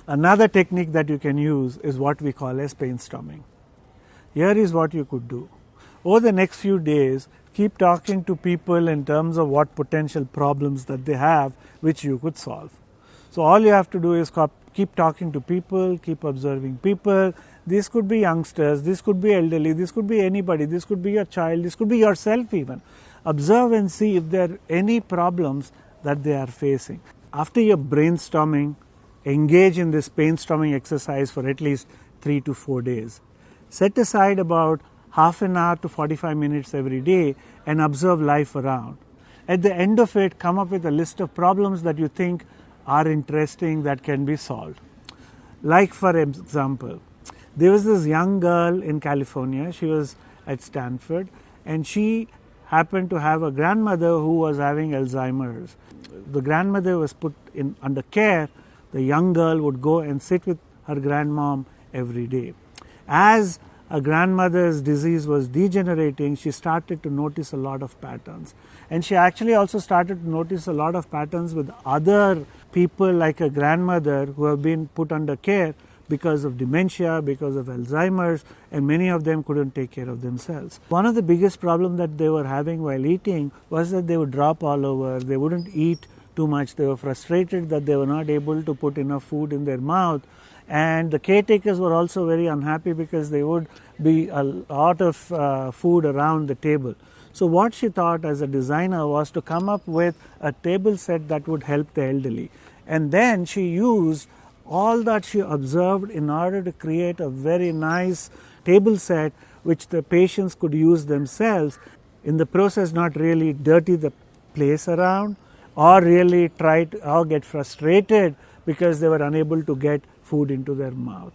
Another technique that you can use is what we call as brainstorming. Here is what you could do. Over the next few days, keep talking to people in terms of what potential problems that they have which you could solve. So all you have to do is keep talking to people, keep observing people. These could be youngsters, this could be elderly, this could be anybody, this could be your child, this could be yourself even. Observe and see if there are any problems that they are facing. After your brainstorming, engage in this brainstorming exercise for at least 3 to 4 days. Set aside about half an hour to 45 minutes every day and observe life around. At the end of it, come up with a list of problems that you think are interesting that can be solved. Like for example, there was this young girl in California, she was at Stanford, and she happened to have a grandmother who was having Alzheimer's. The grandmother was put under care. The young girl would go and sit with her grandmom every day. As a grandmother's disease was degenerating, she started to notice a lot of patterns. And she actually also started to notice a lot of patterns with other people like a grandmother who have been put under care because of dementia, because of Alzheimer's, and many of them couldn't take care of themselves. One of the biggest problems that they were having while eating was that they would drop all over, they wouldn't eat too much, they were frustrated that they were not able to put enough food in their mouth, and the caretakers were also very unhappy because there would be a lot of food around the table. So what she thought as a designer was to come up with a table set that would help the elderly, and then she used all that she observed in order to create a very nice table set which the patients could use themselves, in the process not really dirty the place around or really try to or get frustrated because they were unable to get food into their mouth.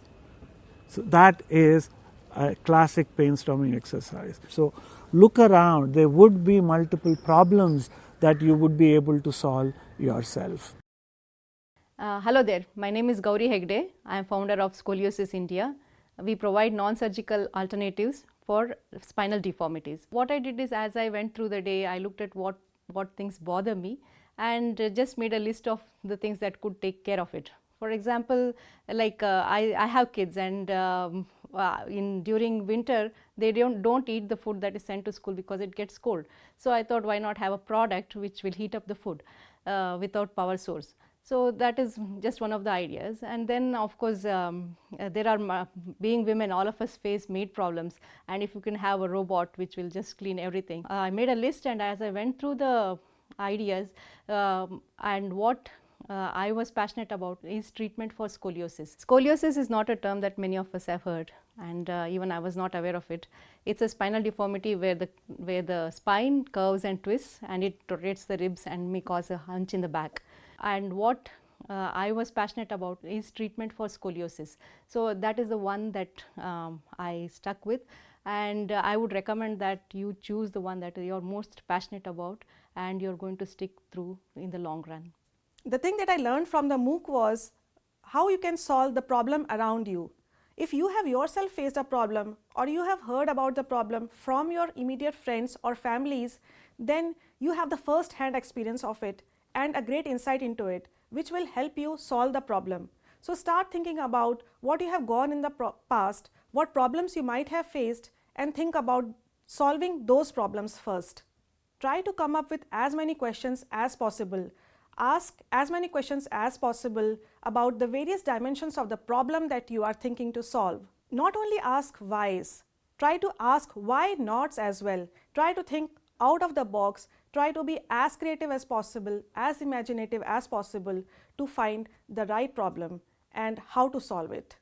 So that is a classic brainstorming exercise. So look around, there would be multiple problems that you would be able to solve yourself. Hello there, my name is Gauri Hegde. I am founder of Scoliosis India. We provide non-surgical alternatives for spinal deformities. What I did is, as I went through the day, I looked at what things bother me and just made a list of the things that could take care of it. For example, like I have kids, and during winter they don't eat the food that is sent to school because it gets cold. So I thought, why not have a product which will heat up the food without power source. So that is just one of the ideas. And then of course there are, being women, all of us face maid problems, and if you can have a robot which will just clean everything. I made a list, and as I went through the ideas and what I was passionate about is treatment for scoliosis. Scoliosis is not a term that many of us have heard, and even I was not aware of it. It's a spinal deformity where the spine curves and twists, and it rotates the ribs and may cause a hunch in the back. And what I was passionate about is treatment for scoliosis. So that is the one that I stuck with, and I would recommend that you choose the one that you're most passionate about and you're going to stick through in the long run. The thing that I learned from the MOOC was how you can solve the problem around you. If you have yourself faced a problem, or you have heard about the problem from your immediate friends or families, then you have the first-hand experience of it and a great insight into it, which will help you solve the problem. So start thinking about what you have gone in the past, what problems you might have faced, and think about solving those problems first. Try to come up with as many questions as possible. Ask as many questions as possible about the various dimensions of the problem that you are thinking to solve. Not only ask whys, try to ask why nots as well. Try to think out of the box. Try to be as creative as possible, as imaginative as possible to find the right problem and how to solve it.